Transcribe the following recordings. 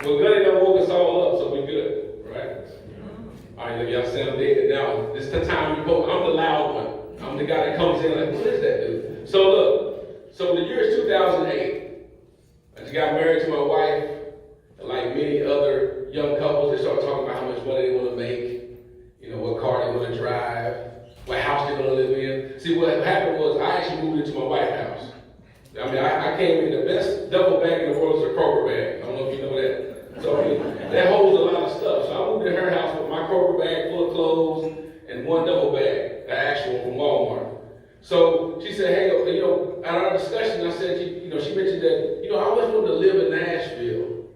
Well, Gunny done woke us all up, so we good, right? All right, y'all say I'm dead. Now, this is the time we go. I'm the loud one. I'm the guy that comes in like, what is that dude? So look, so the year is 2008. I just got married to my wife, and like many other young couples, they start talking about how much money they want to make, you know, what car they want to drive, what house they're going to live in. See, what happened was I actually moved into my wife's house. I mean, I came in the best duffel bag in the world is a Kroger bag. I don't know if you know that. So I mean, that holds a lot of stuff. So I moved to her house with my Kroger bag full of clothes and one duffel bag, the actual from Walmart. So she said, hey, you know, at our discussion, I said, you know, she mentioned that, you know, I always wanted to live in Nashville.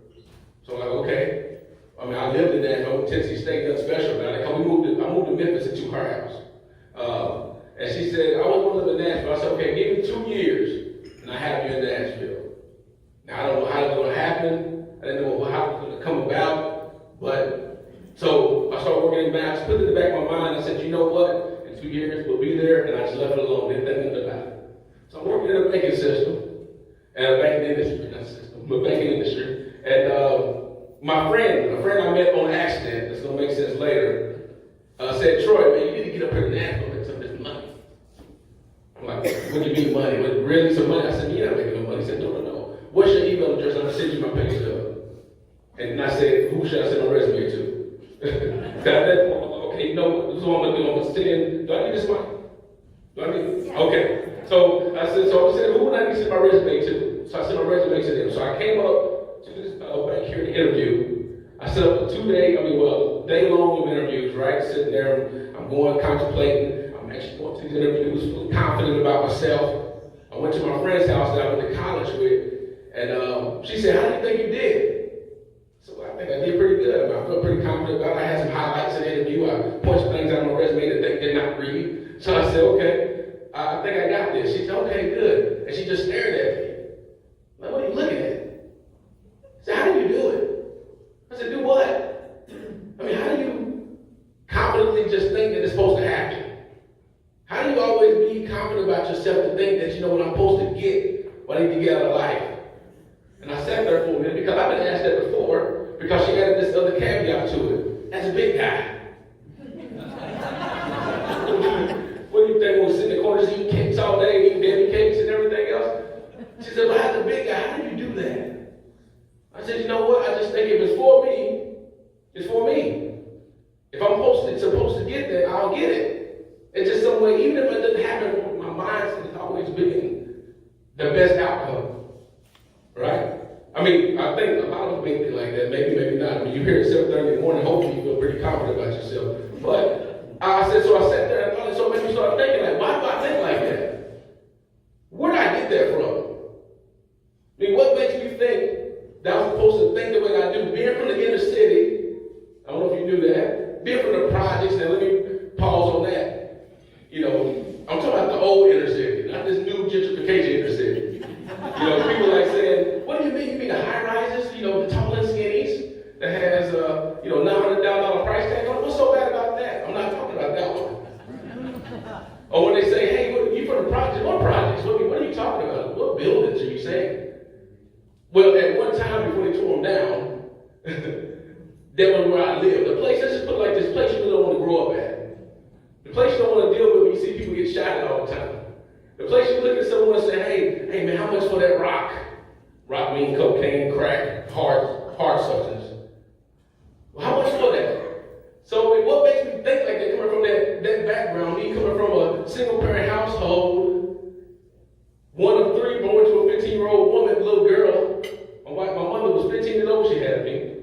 So I'm like, okay. I mean, I lived in Nashville, Tennessee State, nothing special about it. I moved to Memphis into her house. And she said, I always want to live in Nashville. I said, okay, give me 2 years, and I have you in Nashville. Now, I don't know how it's going to happen. I didn't know how it's going to come about. But, so I started working in maps, put it in the back of my mind. I said, you know what? In 2 years, we'll be there. And I just left it alone. Didn't think nothing about it. So I'm working in a banking system, and a banking industry, not system, but banking industry. And a friend I met on accident, that's going to make sense later, said, Troy, man, you need to get up here to Nashville and make some of this money. I'm like, what do you mean money? What, really some money? I said, you're not making no money. He said, no. What's your email address? I'm going to send you my pay stub. And I said, who should I send my resume to? Okay, you know what? This is what I'm going to do. I'm going to send, do I need this money? Do I need it? Yeah. Okay. So I said, who would I need to send my resume to? So I sent my resume to them. So I came up to this bank here to interview. I set up a day-long interviews, right? Sitting there, I'm going, contemplating. I'm actually going to these interviews, feeling confident about myself. I went to my friend's house that I went to college with, and she said, how do you think you did? So I think I did pretty good. I felt pretty confident about it. I had some highlights in the interview. I punched things out on my resume that they did not read. So I said, okay, I think I got this. She said, okay, good. And she just stared at me. Like, what are you looking at? I said, how do you do it? I said, do what? I mean, how do you confidently just think that it's supposed to happen? How do you always be confident about yourself to think that you know what I'm supposed to get, what I need to get out of life? And I sat there for a minute because I've been asked that before, because she added this other caveat to it. That's a big guy. What do you think? We'll sit in the corners eating cakes all day, eating baby cakes and everything else? She said, well, as a big guy, how do you do that? I said, you know what? I just think if it's for me, it's for me. If I'm supposed to get there, I'll get it. It's just some way, even if it doesn't happen, my mindset has always been the best outcome. Right? I mean, I think a lot of us may think like that. Maybe not. I mean, you hear it at 7:30 in the morning, hopefully you feel pretty confident about yourself. But I sat there and thought, and so maybe you start thinking like, why do I think like that? Where did I get that from? I mean, what makes me think that I'm supposed to think the way I do? Being from the inner city, I don't know if you knew that. Being from the projects, now let me pause on that. You know, I'm talking about the old inner city, not this new gentrification inner city. You know, people like saying, what do you mean? You mean the high rises, you know, the tall and skinnies that has, you know, $900 price tag on it? What's so bad about that? I'm not talking about that one. Or when they say, hey, you from the projects? What projects? What are you talking about? What buildings are you saying? Well, at one time before they tore them down, that was where I lived. The place, let's just put it like this, place you don't want to grow up at. The place you don't want to deal with when you see people get shot at all the time. The place you look at someone and say, hey man, how much for that rock? Rock means cocaine, crack, hard substance. Well, how much for that? So what makes me think like that coming from that background, me coming from a single parent household, one of three, born to a 15-year-old woman, little girl. My mother was 15 years old, she had me.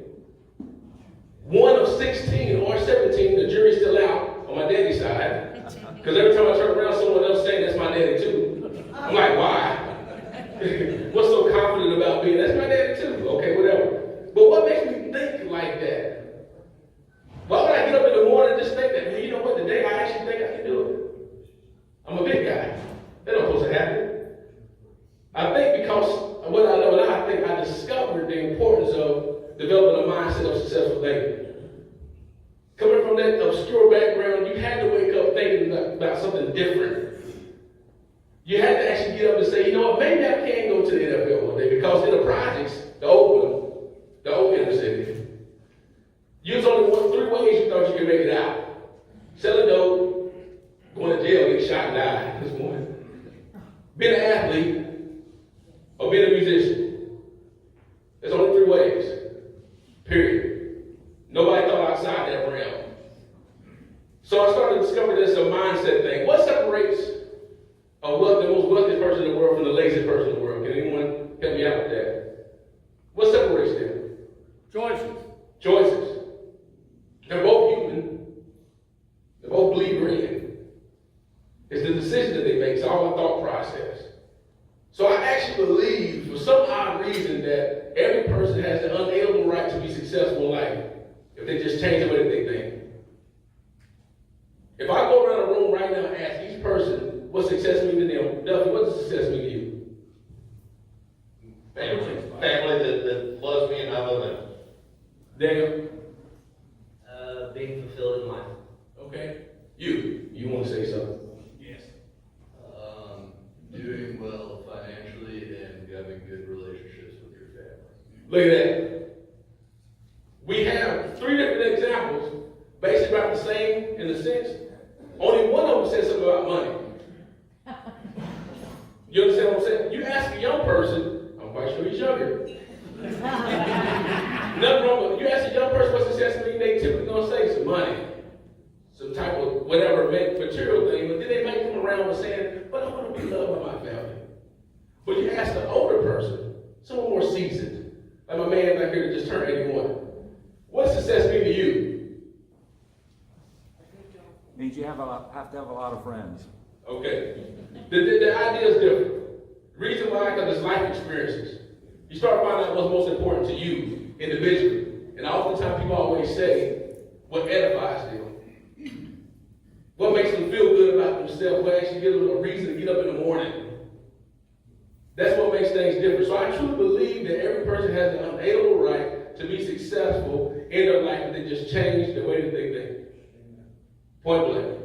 One of 16 or 17, the jury's still out on my daddy's side. Because every time I turn around, someone else saying that's my daddy too. I'm like, why? What's so confident about being, that's my daddy too? Okay, whatever. But what makes me think like that? Why would I get up in the morning and just think that, man, you know what, today I actually think I can do it? I'm a big guy. That don't supposed to happen. I think because of what I know now, I think I discovered the importance of developing a mindset of successful thinking. Coming from that obscure background, you had to wake up thinking about something different. You had to actually get up and say, you know what, maybe I can go to the NFL one day, because in the projects, the old inner city, three ways. Period. Nobody thought outside that realm. So I started to discover this a mindset thing. What separates the most wealthiest person in the world from the laziest person in the world? Can anyone help me out with that? What separates them? Choices. They're both human. They both bleed green. It's the decision that they make. It's all a thought process. So I actually believe, for some odd reason, that every person has the unalienable right to be successful in life if they just change the way that they think. If I go around a room right now and ask each person what success means to them, Duffy, what does success mean to you? Family that loves me and I love them. Daniel? Being fulfilled in life. Okay. You want to say something? Yes. Doing well financially and having good relationships with your family. Look at that. We have three different examples, basically about the same in a sense. Only one of them says something about money. You understand what I'm saying? You ask a young person, I'm quite sure he's younger. Nothing wrong with it. You ask a young person what success means, they typically gonna say some money, some type of whatever material thing, but then they might come around with saying, but I want to be loved by my family. But you ask the older person, someone more seasoned, like my man back here that just turned 81, what does success mean to you? Means you have to have a lot of friends. Okay. The idea is different. Reason why, because it's life experiences. You start finding out what's most important to you individually. And oftentimes people always say what edifies them. What makes them feel good about themselves, what actually gives them a reason to get up in the morning. That's what makes things different. So I truly believe that every person has an unalienable right to be successful in their life if they just change the way that they think. Point blank.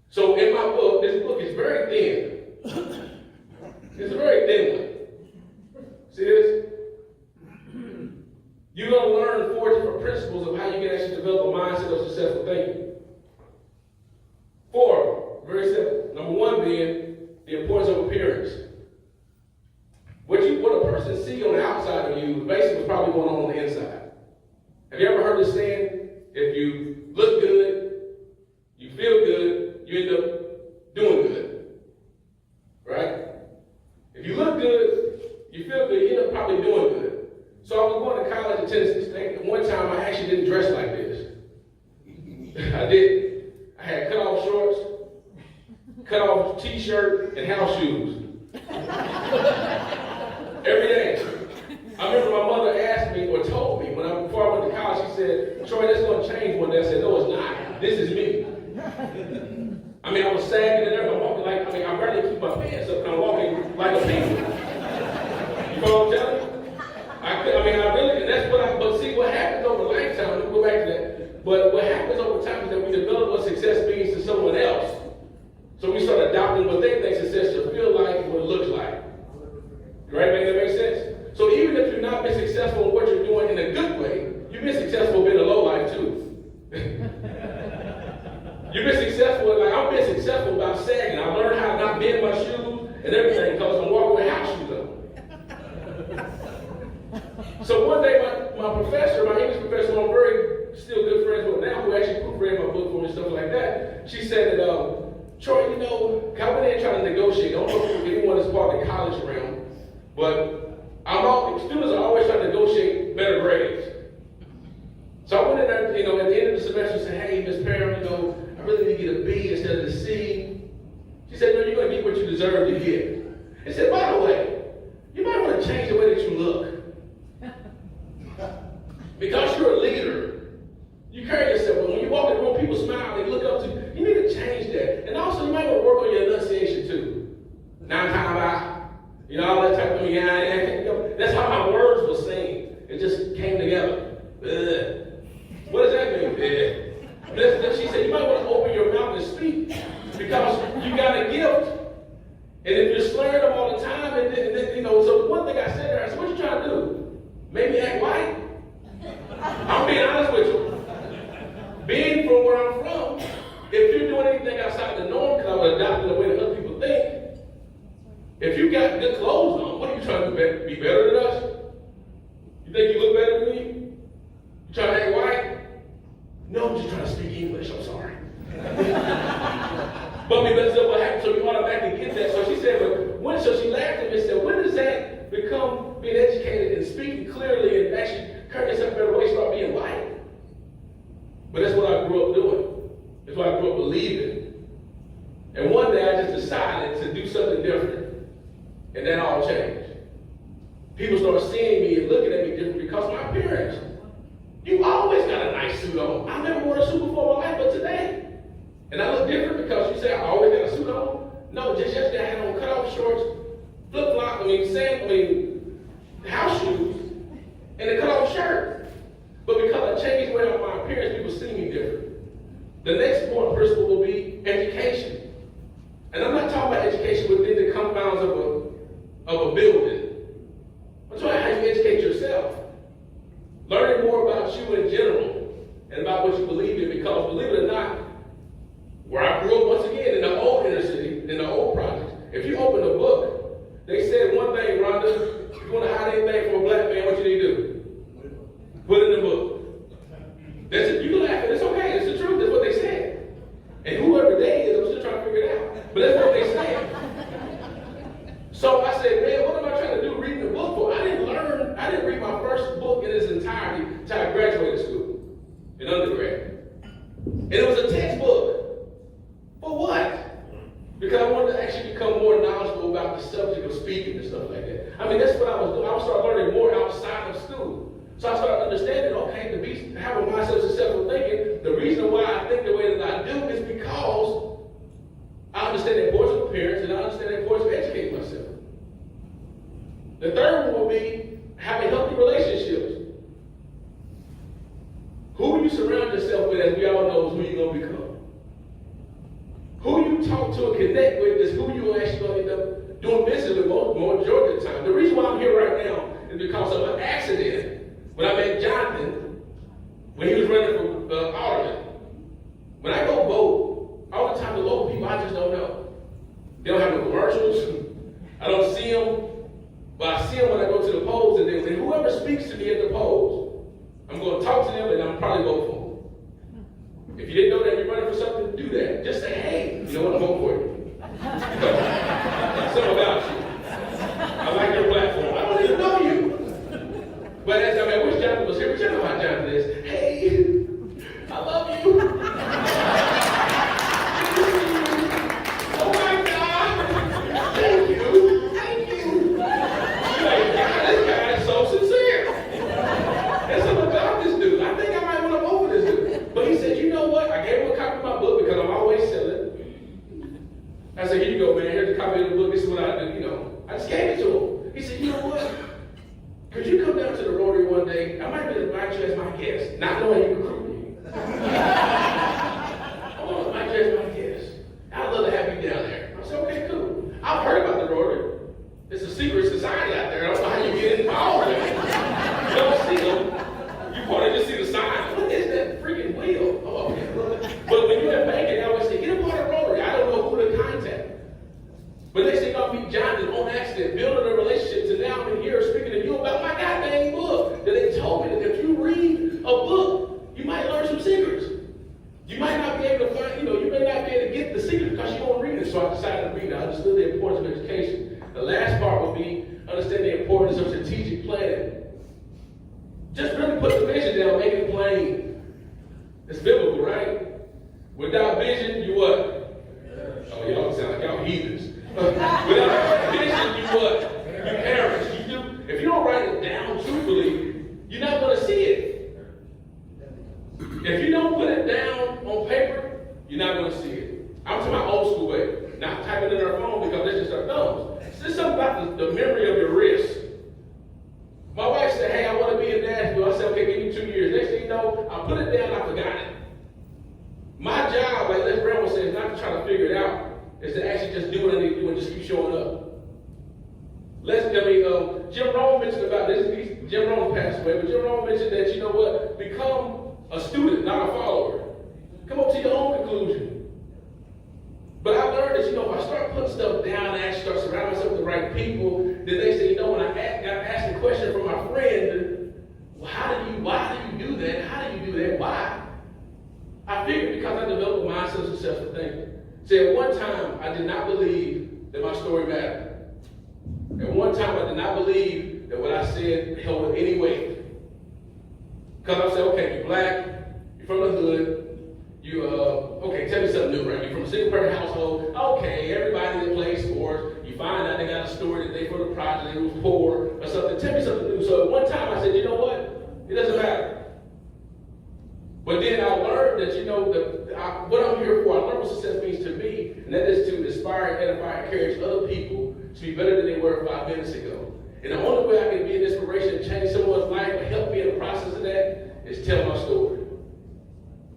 So in my book, this book is very thin. It's a very thin one. See this? You're going to learn 4 different principles of how you can actually develop a mindset of successful thinking. 4, very simple. Number 1 being the importance of appearance. What a person sees on the outside of you basically is probably going on the inside. Have you ever heard the saying, if you look good, you feel good, you end up doing good? Right? If you look good, you feel good, you end up probably doing good. So I was going to college at Tennessee State, and one time I actually didn't dress like this. I did. I had cut off shorts, cut off t-shirt, and house shoes. Every day. I remember my mother asked me, or told me, before I went to college, she said, Troy, that's going to change one day. I said, no, it's not. This is me. I mean, I was sagging and everything. I'm walking like, I barely keep my pants up, and I'm walking like a penguin. You know what I'm telling you? But see, what happens over lifetime, we'll go back to that, but what happens over time is that we develop what success means to someone else. So we start adopting what they think success should feel like and what it looks like. Right? Make that make sense? So even if you're not been successful in what you're doing in a good way, you've been successful in a low life too. You've been successful, I've been successful about sagging. I learned how to not bend my shoes and everything because I'm walking with house shoes on. So one day my professor, my English professor, who I'm very still good friends with now, who actually proofread my book for me and stuff like that, she said that, Troy, I went in trying to negotiate. I don't know if anyone is part of the college realm, but students are always trying to negotiate better grades. So I went in there, at the end of the semester and said, hey, Miss Perry, I really need to get a B instead of the C. She said, no, you're going to get what you deserve to get. And said, by the way, you might want to change the way that you look. Because you're a leader, you carry yourself. But when you walk in the room, people smile, they look up to you. You need to change that. And also, you might want to work on your enunciation too. Now I'm talking about, all that type of thing. That's how my words were saying. It just came together. What does that mean? Then she said, you might want to open your mouth and speak because you got a gift. And if you're slaying them all the time, so the one thing I said to her, I said, what you trying to do? Make me act white? I'm being honest with you. Being from where I'm from, if you're doing anything outside the norm, because I was adopting the way that other people think, if you got good clothes on, what are you trying to do? Be better than us? think you look better than me? You trying to act white? No, I'm just trying to speak English, I'm sorry. But I mean, that's what happened, so you automatically get that. So she said, but when, so she laughed at me and said, when does that become being educated and speaking clearly and actually carrying yourself in a better way, start being white? But that's what I grew up doing. That's what I grew up believing. And one day I just decided to do something different. And that all changed. People started seeing me and looking at me different because of my appearance. You always got a nice suit on. I never wore a suit before in my life, but today. And I look different because you say I always got a suit on. No, just yesterday I had on cutoff shorts, flip-flop, house shoes, and a cutoff shirt. But because I changed the way my appearance, people see me different. The next important principle will be education. And I'm not talking about education within the confines of a building. I'm talking about how you educate yourself. Learning more about you in general and about what you believe in, because believe it or not, where I grew up once again in the old inner city, in the old projects, if you open a book, they said one thing, Rhonda, if you want to hide anything from a black man, what you need to do? Put it in the book. That's it. You can laugh, it's okay, it's the truth, that's what they said. And whoever they is, I'm still trying to figure it out. But that's what they said. So I said, man, what am I trying to do reading the book for? I didn't read my first book in its entirety until I graduated school, in undergrad. And it was a textbook. For what? Because I wanted to actually become more knowledgeable about the subject of speaking and stuff like that. I mean, that's what I was doing. I was starting learning more outside of school. So I started understanding, okay, to have a mindset of successful thinking, the reason why I think the way that I do is because I understand the importance of appearance and I understand the importance of educating myself. The third one will be having healthy relationships. Who you surround yourself with, as we all know, is who you're going to become. Who you talk to and connect with is who you're actually going to end up doing business with more majority of the time. The reason why I'm here right now is because of an accident when I met Jonathan when he was running for alderman. When I go vote, all the time the local people I just don't know. They don't have no commercials. I don't see them. But I see them when I go to the polls, and whoever speaks to me at the polls, I'm going to talk to them and I'm probably vote for them. If you didn't know that you're running for something, do that. Just say, hey, you know what, I'm voting for you. Something about you. I like your platform. I don't even know you. But as I wish Jonathan was here, but you know how Jonathan is. Hey, I love you. Oh my God. Thank you. Thank you. Like, God, this guy is so sincere. There's something about this dude. I think I might want to vote for this dude. But he said, you know what? I gave him a copy of my book because I'm always selling. I said, here you go, man. Here's a copy of the book. This is what I do. I just gave it to him. He said, you know what? Could you come down to the Rotary one day? I might be able to invite you as my guest, not knowing you recruit me. I want to invite you as my guest. I'd love to have you down there. I said, okay, cool. I've heard about the Rotary. It's a secret society out there. I don't know how you get involved in it. You don't see them. You probably just see the sign. What is that freaking wheel? Oh, okay. But when you're at banking, they always say, get a part of Rotary. I don't know who to contact. But they say, I'll meet Jonathan on accident, building a relationship, and now I'm here speaking to you about my goddamn book. That they told me that if you read a book, you might learn some secrets. You might not be able to find, you may not be able to get the secrets because you won't read it. So I decided to read it. I understood the importance of education. The last part will be understanding the importance of strategic planning. Just really put the vision down, make it plain. It's biblical, right? Without vision, you what? Oh, y'all sound like y'all heathens. Without vision, you what? You perish. If you don't write it down truthfully, you're not going to see it. If you don't put it down on paper, you're not going to see it. I'm talking about old school way. Not typing in our phone because that's just our thumbs. There's something about the memory of your wrist. My wife said, hey, I want to be in Nashville. I said, okay, give me 2 years. Next thing you know, I put it down, I forgot it. My job, like Les Brown was saying, is not to try to figure it out. Is to actually just do what I need to do and just keep showing up. Jim Rohn mentioned about this. Jim Rohn passed away, but Jim Rohn mentioned that, become a student, not a follower. Come up to your own conclusion. But I learned that, if I start putting stuff down and actually start surrounding myself with the right people, then they say, when I got asked a question from my friend, See, at one time, I did not believe that my story mattered. At one time, I did not believe that what I said held any weight. Because I said, okay, you're black, you're from the hood, okay, tell me something new, right? You're from a single parent household, okay, everybody that plays sports, you find out they got a story that they from the project, they was poor, or something. Tell me something new. So at one time, I said, you know what? It doesn't matter. But then I learned that, what I'm here for, I learned what success means to me, and that is to inspire, edify, and encourage other people to be better than they were 5 minutes ago. And the only way I can be an inspiration and change someone's life or help me in the process of that is tell my story.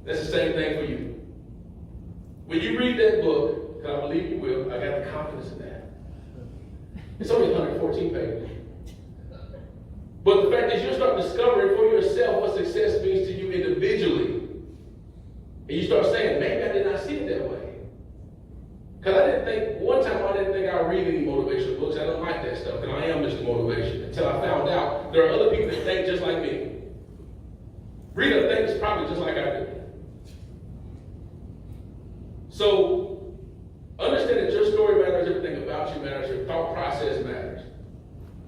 That's the same thing for you. When you read that book, because I believe you will, I got the confidence in that. It's only 114 pages. But the fact is you'll start discovering for yourself what success means to you individually. And you start saying, maybe I did not see it that way. Because one time I didn't think I would read any motivational books. I don't like that stuff, because I am Mr. Motivation. Until I found out there are other people that think just like me. Rita thinks probably just like I do. So, understand that your story matters, everything about you matters, your thought process matters.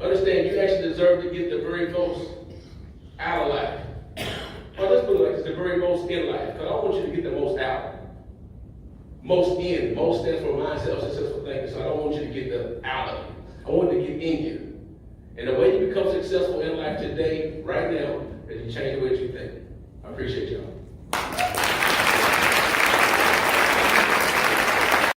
Understand you actually deserve to get the very most out of life. Well, let's put it like this, the very most in life, because I want you to get the most out. Most in. Most stands for mindset of successful thinking, so I don't want you to get the out of it. I want it to get in you. And the way you become successful in life today, right now, is you change the way that you think. I appreciate y'all.